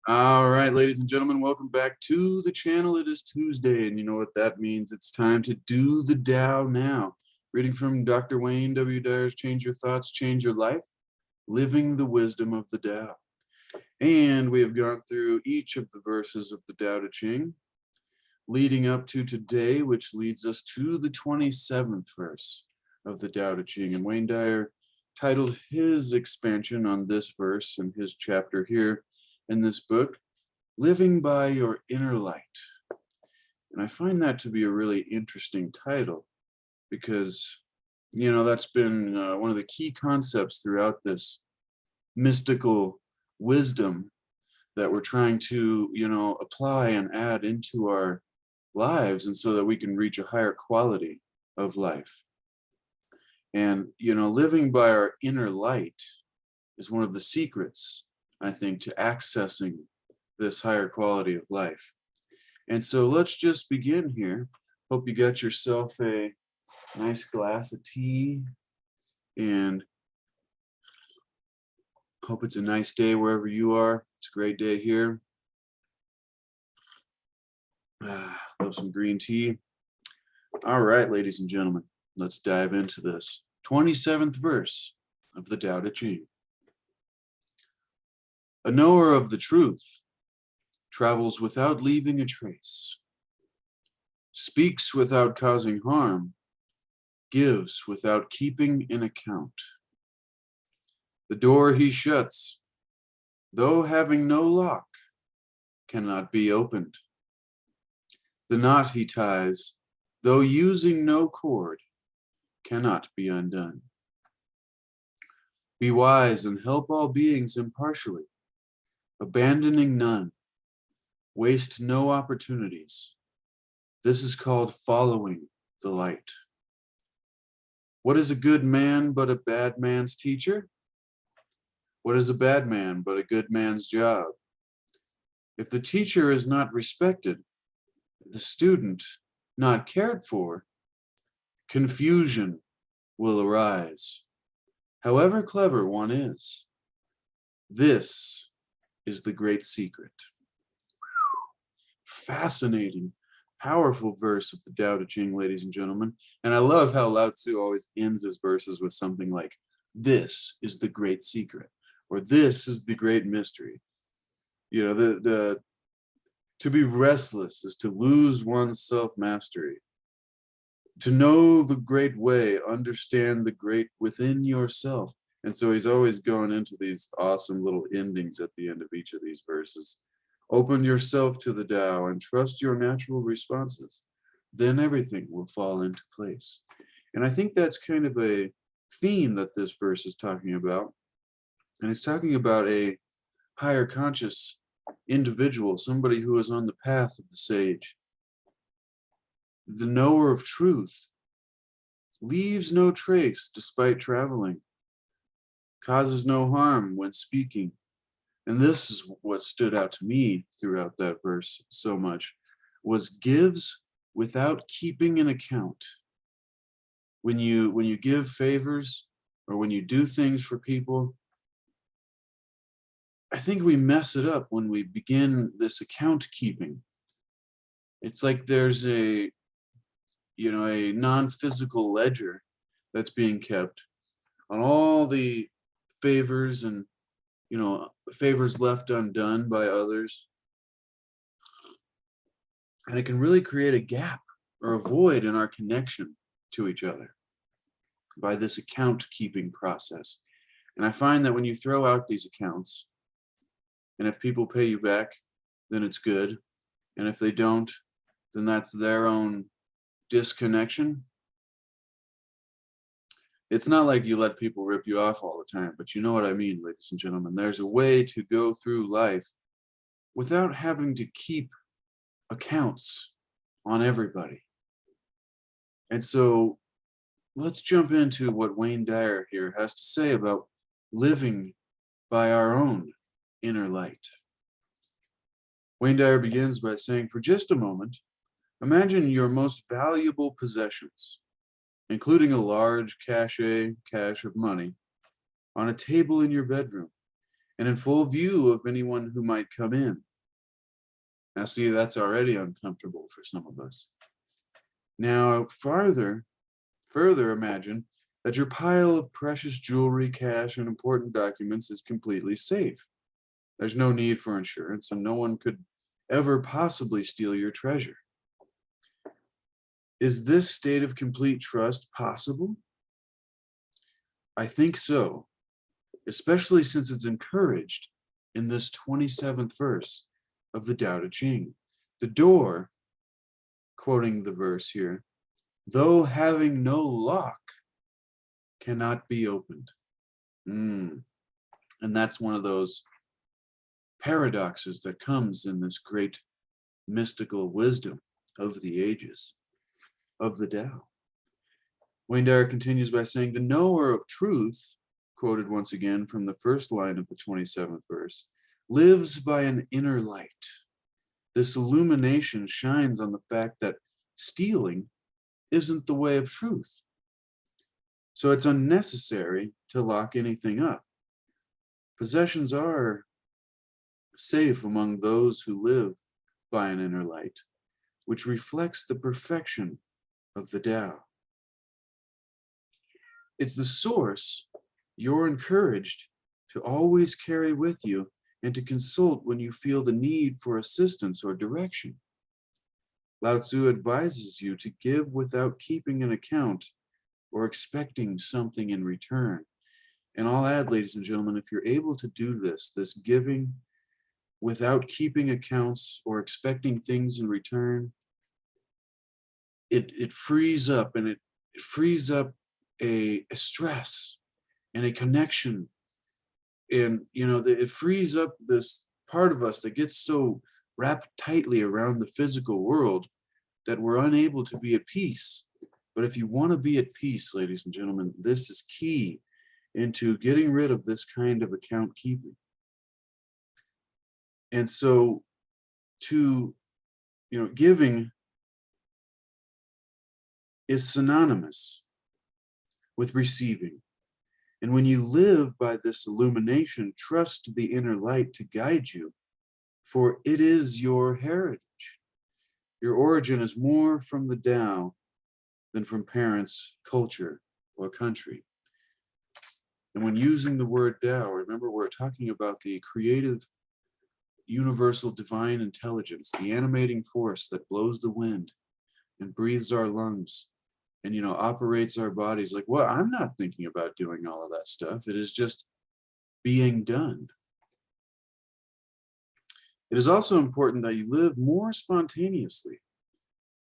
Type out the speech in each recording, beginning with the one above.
All right, ladies and gentlemen, welcome back to the channel. It is Tuesday, and you know what that means. It's time to do the Tao now. Reading from Dr. Wayne W. Dyer's Change Your Thoughts, Change Your Life, Living the Wisdom of the Tao. And we have gone through each of the verses of the Tao Te Ching, leading up to today, which leads us to the 27th verse of the Tao Te Ching. And Wayne Dyer titled his expansion on this verse in his chapter here in this book, Living by Your Inner Light. And I find that to be a really interesting title because, you know, that's been one of the key concepts throughout this mystical wisdom that we're trying to, apply and add into our lives, and so that we can reach a higher quality of life. And, living by our inner light is one of the secrets, I think, to accessing this higher quality of life. And so let's just begin here. Hope you got yourself a nice glass of tea, and hope it's a nice day wherever you are. It's a great day here. Love some green tea. All right, ladies and gentlemen, let's dive into this 27th verse of the Tao Te Ching. A knower of the truth travels without leaving a trace, speaks without causing harm, gives without keeping an account. The door he shuts, though having no lock, cannot be opened. The knot he ties, though using no cord, cannot be undone. Be wise and help all beings impartially, abandoning none. Waste no opportunities. This is called following the light. What is a good man but a bad man's teacher? What is a bad man but a good man's job? If the teacher is not respected, the student not cared for, confusion will arise, however clever one is. This is the great secret. Fascinating, powerful verse of the Tao Te Ching, ladies and gentlemen. And I love how Lao-tzu always ends his verses with something like, this is the great secret, or this is the great mystery. You know, to be restless is to lose one's self-mastery. To know the great way, understand the great within yourself. And so he's always going into these awesome little endings at the end of each of these verses. Open yourself to the Tao and trust your natural responses. Then everything will fall into place. And I think that's kind of a theme that this verse is talking about. And it's talking about a higher conscious individual, somebody who is on the path of the sage. The knower of truth leaves no trace despite traveling, causes no harm when speaking. And this is what stood out to me throughout that verse so much, was gives without keeping an account. When you give favors or when you do things for people, I think we mess it up when we begin this account keeping. It's like there's a non-physical ledger that's being kept on all the favors and favors left undone by others. And it can really create a gap or a void in our connection to each other by this account keeping process. And I find that when you throw out these accounts, and if people pay you back, then it's good. And if they don't, then that's their own disconnection. It's not like you let people rip you off all the time, but you know what I mean, ladies and gentlemen. There's a way to go through life without having to keep accounts on everybody. And so let's jump into what Wayne Dyer here has to say about living by our own inner light. Wayne Dyer begins by saying, for just a moment, imagine your most valuable possessions, including a large cache of money, on a table in your bedroom, and in full view of anyone who might come in. Now, see, that's already uncomfortable for some of us. Now, further imagine that your pile of precious jewelry, cash, and important documents is completely safe. There's no need for insurance, and no one could ever possibly steal your treasure. Is this state of complete trust possible? I think so, especially since it's encouraged in this 27th verse of the Tao Te Ching. The door, quoting the verse here, though having no lock, cannot be opened. And that's one of those paradoxes that comes in this great mystical wisdom of the ages, of the Tao. Dyer continues by saying, the knower of truth, quoted once again from the first line of the 27th verse, lives by an inner light. This illumination shines on the fact that stealing isn't the way of truth. So it's unnecessary to lock anything up. Possessions are safe among those who live by an inner light, which reflects the perfection of the Tao. It's the source you're encouraged to always carry with you and to consult when you feel the need for assistance or direction. Lao-tzu advises you to give without keeping an account or expecting something in return. And I'll add, ladies and gentlemen, if you're able to do this giving without keeping accounts or expecting things in return, it frees up, and it frees up a stress and a connection. And, it frees up this part of us that gets so wrapped tightly around the physical world that we're unable to be at peace. But if you want to be at peace, ladies and gentlemen, this is key into getting rid of this kind of account keeping. And so giving is synonymous with receiving. And when you live by this illumination, trust the inner light to guide you, for it is your heritage. Your origin is more from the Tao than from parents, culture, or country. And when using the word Tao, remember we're talking about the creative, universal divine intelligence, the animating force that blows the wind and breathes our lungs and, operates our bodies. Like, well, I'm not thinking about doing all of that stuff. It is just being done. It is also important that you live more spontaneously.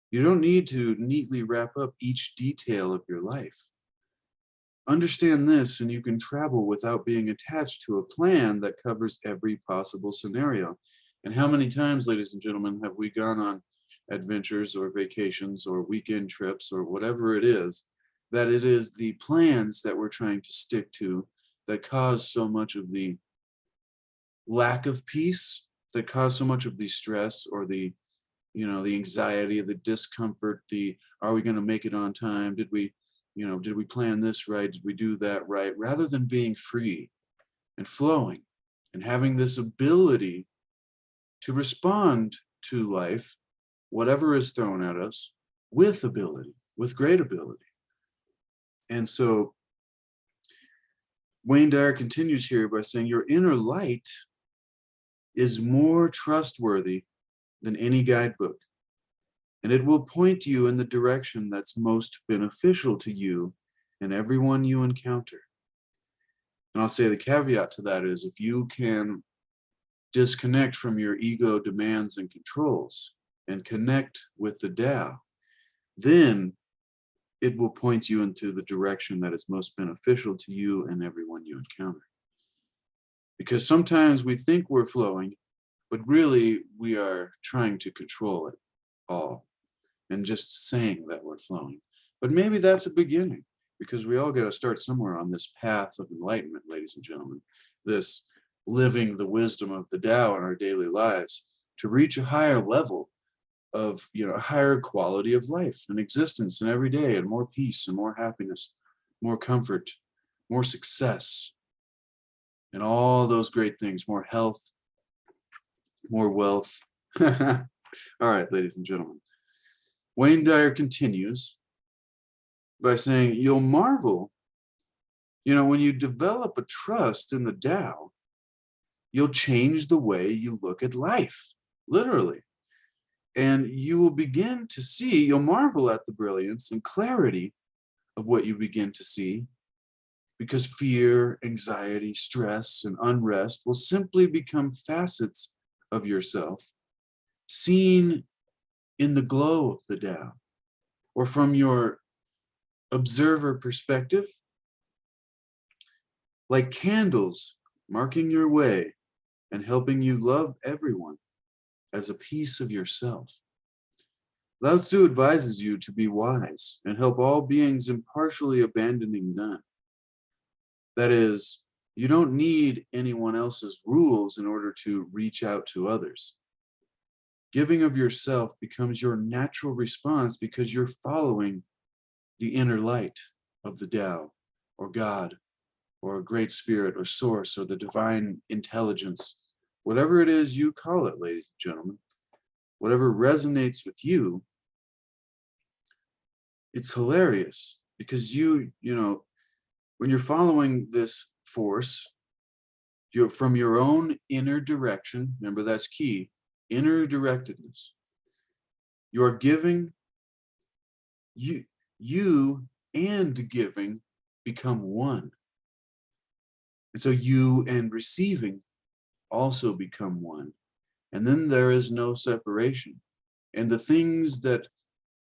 You don't need to neatly wrap up each detail of your life. Understand this, and you can travel without being attached to a plan that covers every possible scenario. And how many times, ladies and gentlemen, have we gone on adventures or vacations or weekend trips or whatever it is, that it is the plans that we're trying to stick to that cause so much of the lack of peace, that cause so much of the stress or the anxiety, the discomfort, are we going to make it on time? Did we plan this right? Did we do that right? Rather than being free and flowing and having this ability to respond to life, whatever is thrown at us, with ability, with great ability. And so Dyer continues here by saying, your inner light is more trustworthy than any guidebook, and it will point you in the direction that's most beneficial to you and everyone you encounter. And I'll say the caveat to that is, if you can disconnect from your ego demands and controls and connect with the Tao, then it will point you into the direction that is most beneficial to you and everyone you encounter. Because sometimes we think we're flowing, but really we are trying to control it all and just saying that we're flowing. But maybe that's a beginning, because we all got to start somewhere on this path of enlightenment, ladies and gentlemen, this living the wisdom of the Tao in our daily lives to reach a higher level of, a higher quality of life and existence and every day, and more peace and more happiness, more comfort, more success. and all those great things, more health, more wealth. All right, ladies and gentlemen. Wayne Dyer continues by saying, you'll marvel, when you develop a trust in the Tao, you'll change the way you look at life, literally. And you will begin to see, you'll marvel at the brilliance and clarity of what you begin to see, because fear, anxiety, stress, and unrest will simply become facets of yourself, seen in the glow of the Tao, or from your observer perspective, like candles marking your way and helping you love everyone as a piece of yourself. Lao-tzu advises you to be wise and help all beings impartially, abandoning none. That is, you don't need anyone else's rules in order to reach out to others. Giving of yourself becomes your natural response because you're following the inner light of the Tao, or God, or a great spirit, or source, or the divine intelligence, whatever it is you call it, ladies and gentlemen, whatever resonates with you. It's hilarious because you know, when you're following this force, you're from your own inner direction. Remember, that's key, inner directedness. You are giving, you and giving become one. And so you and receiving also become one. And then there is no separation. And the things that,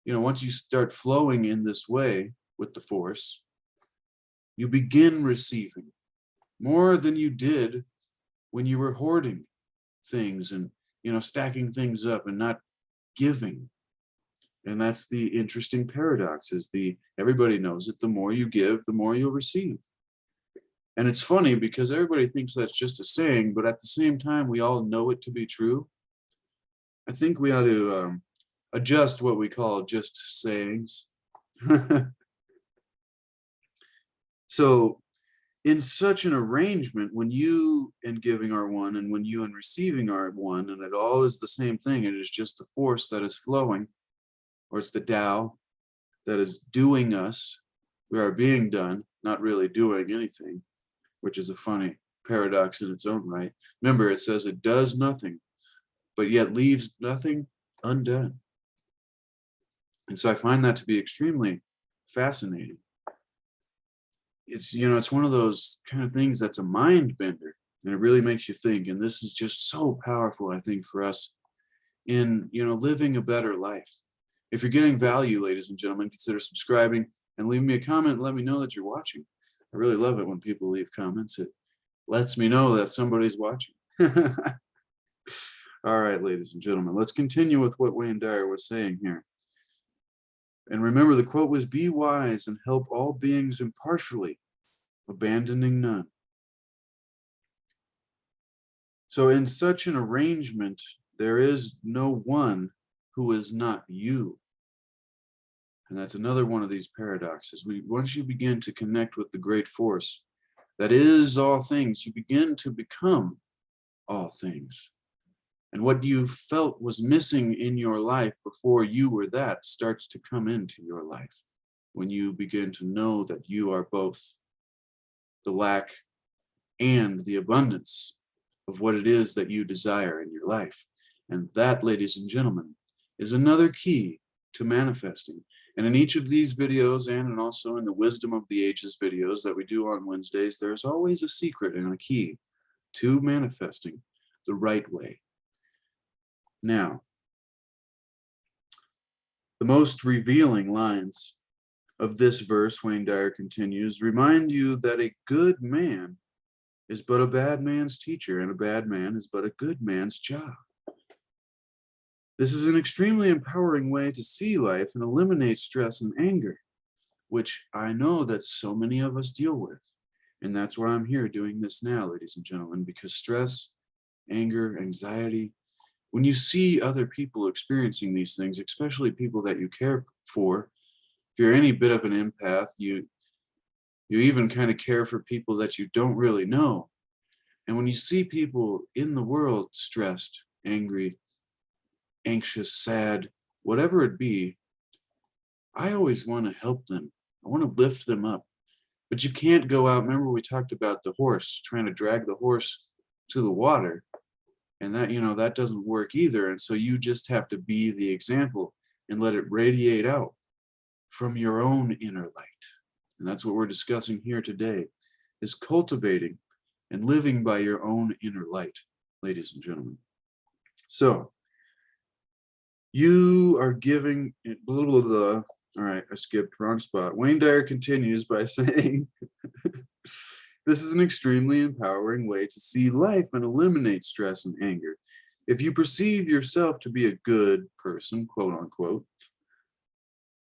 once you start flowing in this way with the force, you begin receiving more than you did when you were hoarding things and, stacking things up and not giving. And that's the interesting paradox, is everybody knows it, the more you give, the more you'll receive. And it's funny because everybody thinks that's just a saying, but at the same time, we all know it to be true. I think we ought to adjust what we call just sayings. So in such an arrangement, when you and giving are one, and when you and receiving are one, and it all is the same thing, it is just the force that is flowing, or it's the Tao that is doing us. We are being done, not really doing anything, which is a funny paradox in its own right. Remember, it says it does nothing, but yet leaves nothing undone. And so I find that to be extremely fascinating. It's, it's one of those kind of things that's a mind bender, and it really makes you think. And this is just so powerful, I think, for us in, living a better life. If you're getting value, ladies and gentlemen, consider subscribing and leave me a comment and let me know that you're watching. I really love it when people leave comments. It lets me know that somebody's watching. All right, ladies and gentlemen, let's continue with what Wayne Dyer was saying here. And remember, the quote was, be wise and help all beings impartially, abandoning none. So in such an arrangement, there is no one who is not you. And that's another one of these paradoxes. Once you begin to connect with the great force that is all things, you begin to become all things. And what you felt was missing in your life before you were that starts to come into your life when you begin to know that you are both the lack and the abundance of what it is that you desire in your life. And that, ladies and gentlemen, is another key to manifesting. And in each of these videos, and also in the Wisdom of the Ages videos that we do on Wednesdays, there's always a secret and a key to manifesting the right way. Now, the most revealing lines of this verse, Wayne Dyer continues, remind you that a good man is but a bad man's teacher, and a bad man is but a good man's job. This is an extremely empowering way to see life and eliminate stress and anger, which I know that so many of us deal with. And that's why I'm here doing this now, ladies and gentlemen, because stress, anger, anxiety, when you see other people experiencing these things, especially people that you care for, if you're any bit of an empath, you even kind of care for people that you don't really know. And when you see people in the world stressed, angry, anxious, sad, whatever it be, I always want to help them. I want to lift them up. But you can't go out. Remember, we talked about the horse, trying to drag the horse to the water. And that, that doesn't work either. And so you just have to be the example and let it radiate out from your own inner light. And that's what we're discussing here today, is cultivating and living by your own inner light, ladies and gentlemen. So you are giving blah, blah, blah. All right, I skipped, wrong spot. Wayne Dyer continues by saying, this is an extremely empowering way to see life and eliminate stress and anger. If you perceive yourself to be a good person, quote unquote,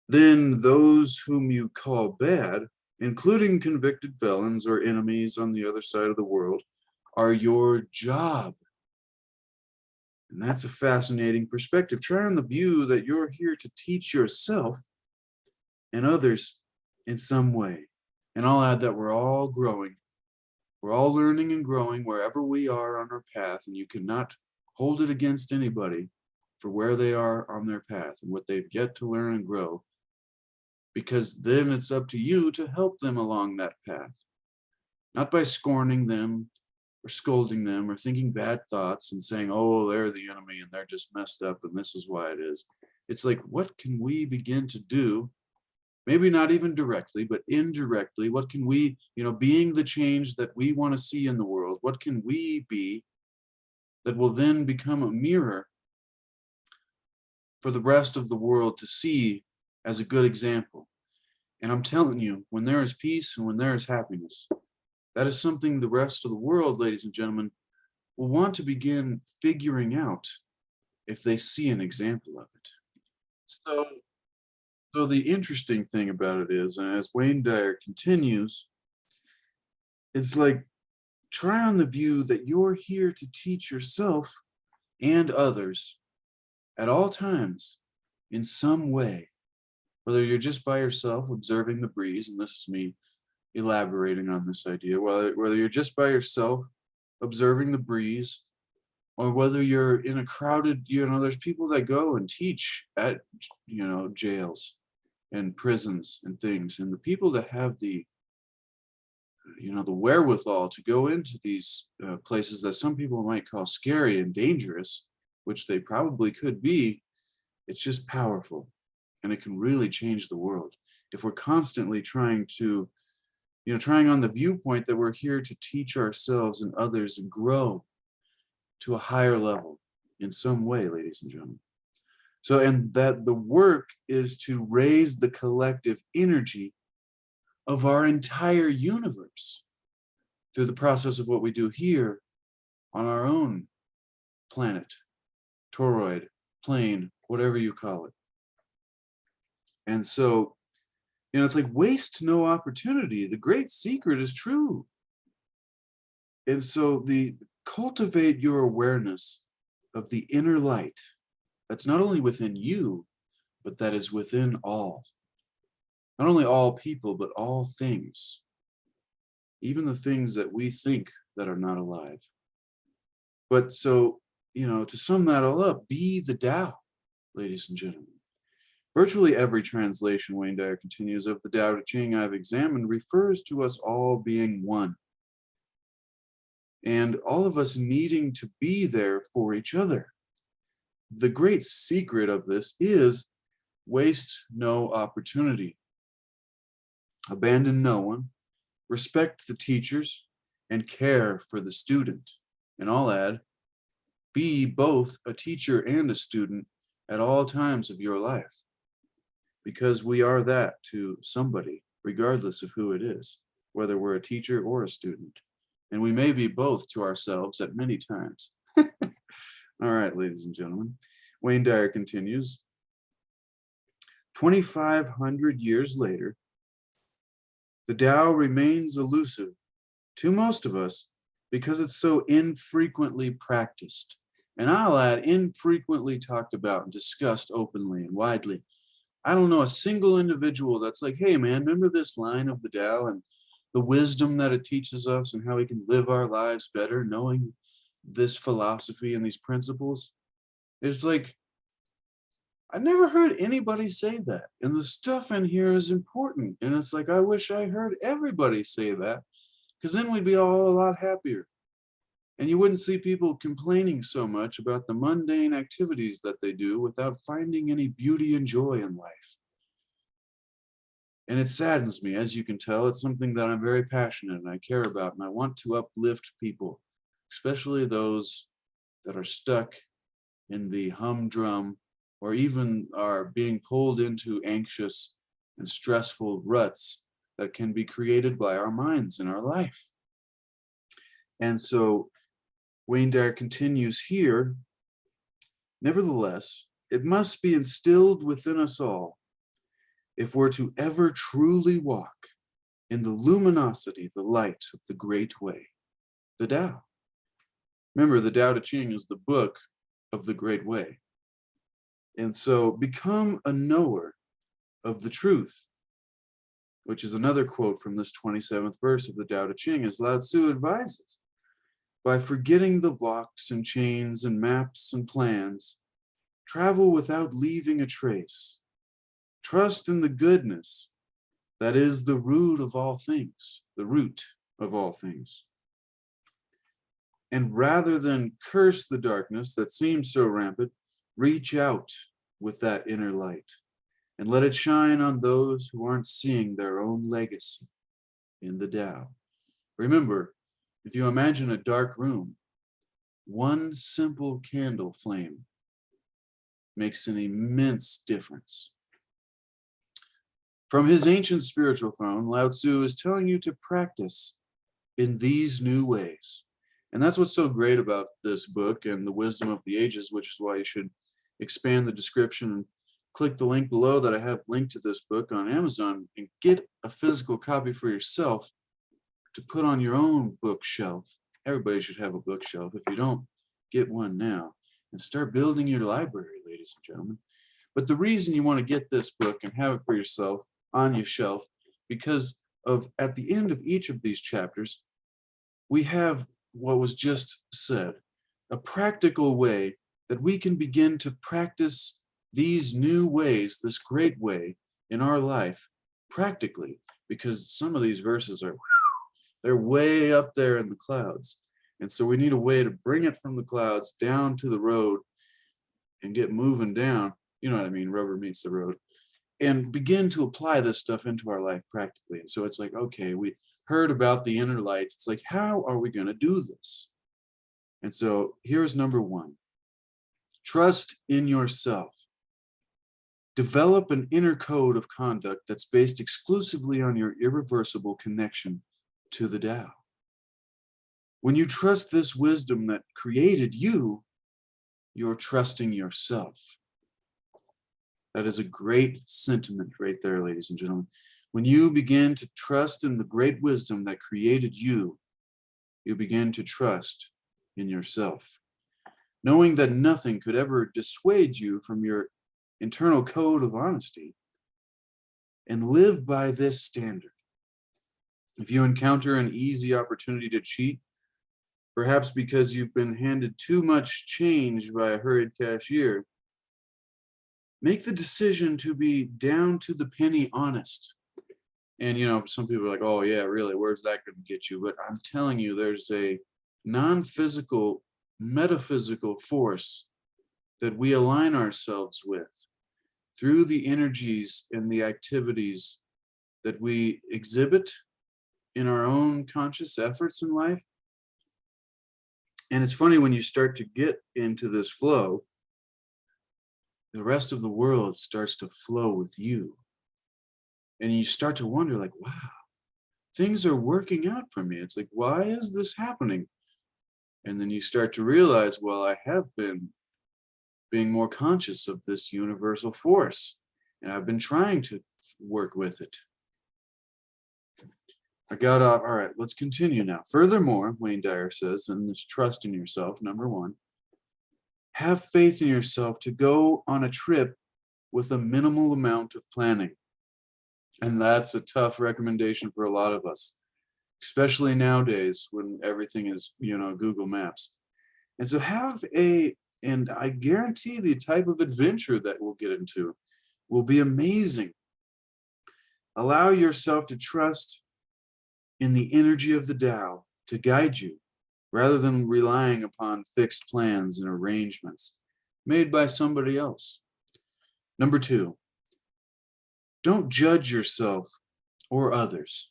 then those whom you call bad, including convicted felons or enemies on the other side of the world, are your job. And that's a fascinating perspective. Try on the view that you're here to teach yourself and others in some way. And I'll add that we're all growing. We're all learning and growing wherever we are on our path, and you cannot hold it against anybody for where they are on their path and what they've yet to learn and grow, because then it's up to you to help them along that path, not by scorning them or scolding them or thinking bad thoughts and saying, oh, they're the enemy and they're just messed up and this is why it is. It's like, what can we begin to do? Maybe not even directly, but indirectly, what can we, being the change that we want to see in the world, what can we be that will then become a mirror for the rest of the world to see as a good example? And I'm telling you, when there is peace and when there is happiness, that is something the rest of the world, ladies and gentlemen, will want to begin figuring out if they see an example of it. So the interesting thing about it is, and as Wayne Dyer continues, it's like, try on the view that you're here to teach yourself and others at all times in some way, whether you're just by yourself observing the breeze, and this is me elaborating on this idea, whether you're just by yourself observing the breeze, or whether you're in a crowded, there's people that go and teach at, jails and prisons and things, and the people that have the the wherewithal to go into these places that some people might call scary and dangerous, which they probably could be, it's just powerful, and it can really change the world if we're constantly trying on the viewpoint that we're here to teach ourselves and others and grow to a higher level in some way, ladies and gentlemen. So, and that the work is to raise the collective energy of our entire universe through the process of what we do here on our own planet, toroid, plane, whatever you call it. And so, it's like, waste no opportunity. The great secret is true. And so cultivate your awareness of the inner light that's not only within you, but that is within all. Not only all people, but all things. Even the things that we think that are not alive. But so, to sum that all up, be the Tao, ladies and gentlemen. Virtually every translation, Wayne Dyer continues, of the Tao Te Ching I've examined refers to us all being one. And all of us needing to be there for each other. The great secret of this is waste no opportunity. Abandon no one, respect the teachers, and care for the student. And I'll add, be both a teacher and a student at all times of your life, because we are that to somebody, regardless of who it is, whether we're a teacher or a student. And we may be both to ourselves at many times. All right, ladies and gentlemen. Wayne Dyer continues, 2,500 years later, the Tao remains elusive to most of us because it's so infrequently practiced. And I'll add, infrequently talked about and discussed openly and widely. I don't know a single individual that's like, hey man, remember this line of the Tao? And the wisdom that it teaches us and how we can live our lives better, knowing this philosophy and these principles. It's like, I never heard anybody say that. And the stuff in here is important. And it's like, I wish I heard everybody say that, because then we'd be all a lot happier. And you wouldn't see people complaining so much about the mundane activities that they do without finding any beauty and joy in life. And it saddens me, as you can tell. It's something that I'm very passionate and I care about, and I want to uplift people, especially those that are stuck in the humdrum or even are being pulled into anxious and stressful ruts that can be created by our minds in our life. And so Wayne Dyer continues here, nevertheless, it must be instilled within us all if we're to ever truly walk in the luminosity, the light of the great way, the Tao. Remember, the Tao Te Ching is the book of the great way. And so become a knower of the truth, which is another quote from this 27th verse of the Tao Te Ching, as Lao-tzu advises. By forgetting the blocks and chains and maps and plans, travel without leaving a trace. Trust in the goodness that is the root of all things, the root of all things. And rather than curse the darkness that seems so rampant, reach out with that inner light and let it shine on those who aren't seeing their own legacy in the Tao. Remember, if you imagine a dark room, one simple candle flame makes an immense difference. From his ancient spiritual throne, Lao-tzu is telling you to practice in these new ways. And that's what's so great about this book and the wisdom of the ages, which is why you should expand the description and click the link below that I have linked to this book on Amazon and get a physical copy for yourself to put on your own bookshelf. Everybody should have a bookshelf. If you don't, get one now and start building your library, ladies and gentlemen. But the reason you want to get this book and have it for yourself on your shelf, because of at the end of each of these chapters, we have what was just said, a practical way that we can begin to practice these new ways, this great way in our life practically, because some of these verses are, they're way up there in the clouds. And so we need a way to bring it from the clouds down to the road and get moving down. You know what I mean? Rubber meets the road. And begin to apply this stuff into our life practically. And so it's like, okay, we heard about the inner light. It's like, how are we going to do this? And so here's number one. Trust in yourself. Develop an inner code of conduct that's based exclusively on your irreversible connection to the Tao. When you trust this wisdom that created you, you're trusting yourself. That is a great sentiment right there, ladies and gentlemen. When you begin to trust in the great wisdom that created you, you begin to trust in yourself. Knowing that nothing could ever dissuade you from your internal code of honesty, and live by this standard. If you encounter an easy opportunity to cheat, perhaps because you've been handed too much change by a hurried cashier, make the decision to be down to the penny honest. And you know, some people are like, oh yeah, really, where's that going to get you? But I'm telling you, there's a non-physical, metaphysical force that we align ourselves with through the energies and the activities that we exhibit in our own conscious efforts in life. And it's funny, when you start to get into this flow, the rest of the world starts to flow with you. And you start to wonder, like, wow, things are working out for me. It's like, why is this happening? And then you start to realize, well, I have been being more conscious of this universal force, and I've been trying to work with it. I got off. All right, let's continue now. Furthermore, Wayne Dyer says, and this trust in yourself, number one, have faith in yourself to go on a trip with a minimal amount of planning. And that's a tough recommendation for a lot of us. especially nowadays when everything is, Google Maps. And so and I guarantee the type of adventure that we'll get into will be amazing. Allow yourself to trust in the energy of the Tao to guide you, rather than relying upon fixed plans and arrangements made by somebody else. Number 2, don't judge yourself or others.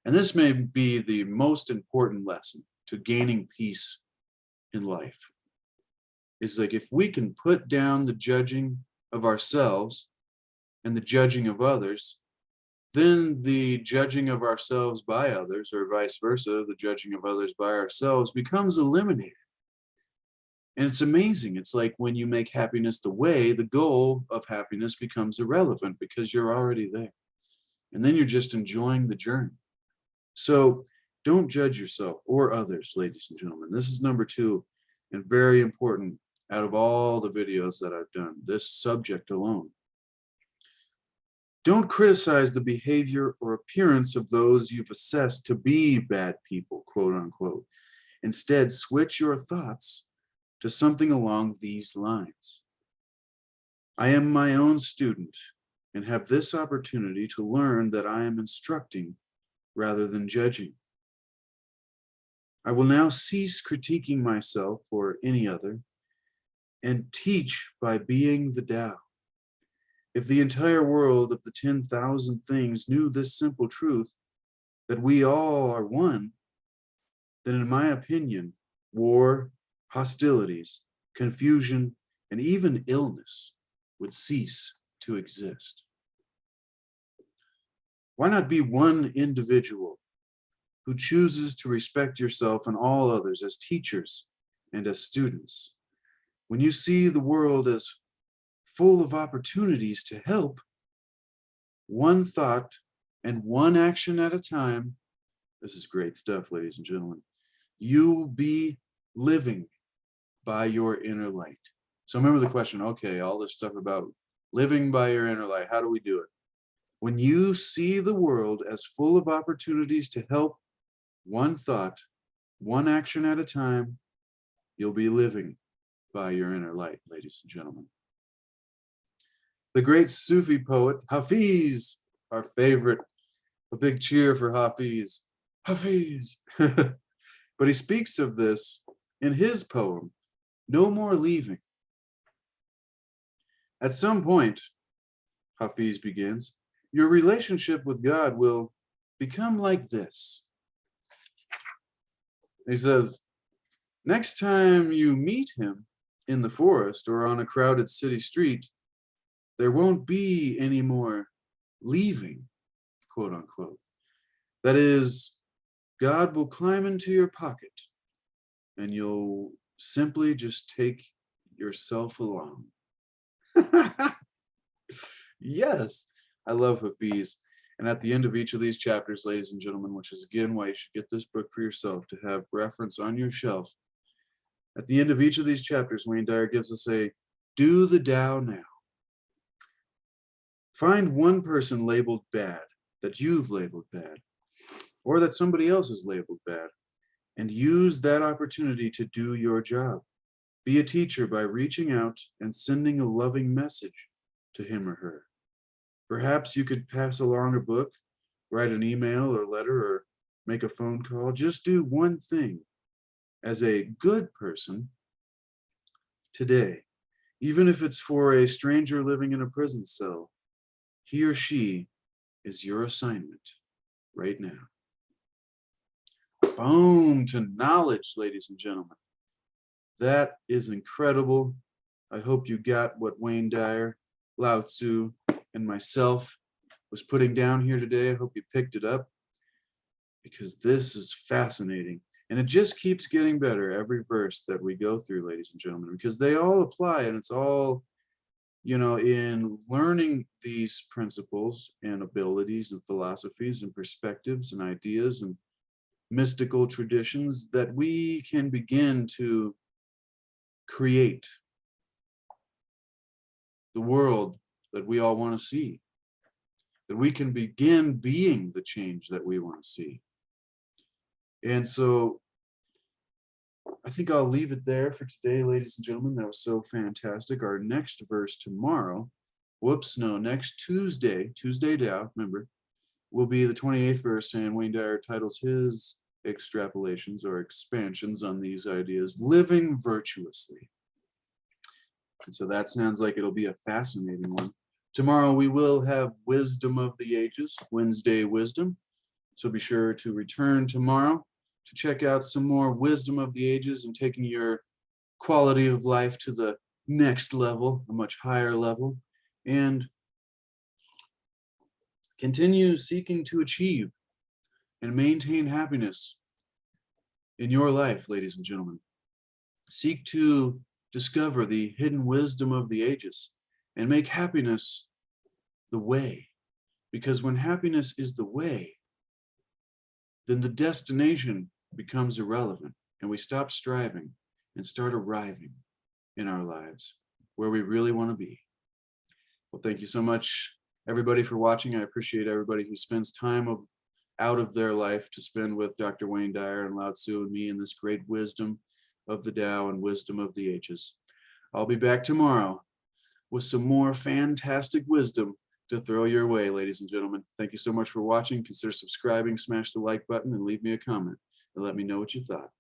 And this may be the most important lesson to gaining peace in life. It's like, if we can put down the judging of ourselves and the judging of others, then the judging of ourselves by others, or vice versa, the judging of others by ourselves, becomes eliminated. And it's amazing. It's like when you make happiness the way, the goal of happiness becomes irrelevant because you're already there. And then you're just enjoying the journey. So don't judge yourself or others, ladies and gentlemen. This is number 2, and very important out of all the videos that I've done, this subject alone. Don't criticize the behavior or appearance of those you've assessed to be bad people, quote unquote. Instead, switch your thoughts to something along these lines. I am my own student and have this opportunity to learn that I am instructing rather than judging. I will now cease critiquing myself or any other and teach by being the Tao. If the entire world of the 10,000 things knew this simple truth, that we all are one, then in my opinion, war, hostilities, confusion, and even illness would cease to exist. Why not be one individual who chooses to respect yourself and all others as teachers and as students? When you see the world as full of opportunities to help, one thought and one action at a time, this is great stuff, ladies and gentlemen, you'll be living by your inner light. So remember the question, okay, all this stuff about living by your inner light, how do we do it? When you see the world as full of opportunities to help, one thought, one action at a time, you'll be living by your inner light, ladies and gentlemen. The great Sufi poet, Hafiz, our favorite, a big cheer for Hafiz, Hafiz. But he speaks of this in his poem, No More Leaving. At some point, Hafiz begins, your relationship with God will become like this. He says, next time you meet him in the forest or on a crowded city street, there won't be any more leaving, quote unquote. That is, God will climb into your pocket and you'll simply just take yourself along. Yes, I love Hafiz. And at the end of each of these chapters, ladies and gentlemen, which is again why you should get this book for yourself, to have reference on your shelf. At the end of each of these chapters, Wayne Dyer gives us a do the Tao now. Find one person labeled bad, that you've labeled bad, or that somebody else has labeled bad, and use that opportunity to do your job. Be a teacher by reaching out and sending a loving message to him or her. Perhaps you could pass along a book, write an email or letter, or make a phone call. Just do one thing as a good person today, even if it's for a stranger living in a prison cell. He or she is your assignment right now. Boom to knowledge, ladies and gentlemen. That is incredible. I hope you got what Wayne Dyer, Lao-tzu, and myself was putting down here today. I hope you picked it up, because this is fascinating. And it just keeps getting better every verse that we go through, ladies and gentlemen, because they all apply, and it's all, in learning these principles and abilities and philosophies and perspectives and ideas and mystical traditions that we can begin to create the world that we all want to see, that we can begin being the change that we want to see. And so I think I'll leave it there for today, ladies and gentlemen. That was so fantastic. Our next verse tomorrow, next Tuesday, Tuesday Tao, remember, will be the 28th verse, and Wayne Dyer titles his extrapolations or expansions on these ideas, Living Virtuously. And so that sounds like it'll be a fascinating one. Tomorrow we will have Wisdom of the Ages, Wednesday Wisdom. So be sure to return tomorrow to check out some more Wisdom of the Ages and taking your quality of life to the next level, a much higher level, and continue seeking to achieve and maintain happiness in your life, ladies and gentlemen. Seek to discover the hidden wisdom of the ages and make happiness the way. Because when happiness is the way, then the destination becomes irrelevant and we stop striving and start arriving in our lives where we really want to be. Well, thank you so much, everybody, for watching. I appreciate everybody who spends time out of their life to spend with Dr. Wayne Dyer and Lao-tzu and me in this great wisdom of the Tao and wisdom of the ages. I'll be back tomorrow with some more fantastic wisdom to throw your way, ladies and gentlemen. Thank you so much for watching. Consider subscribing, smash the like button, and leave me a comment and let me know what you thought.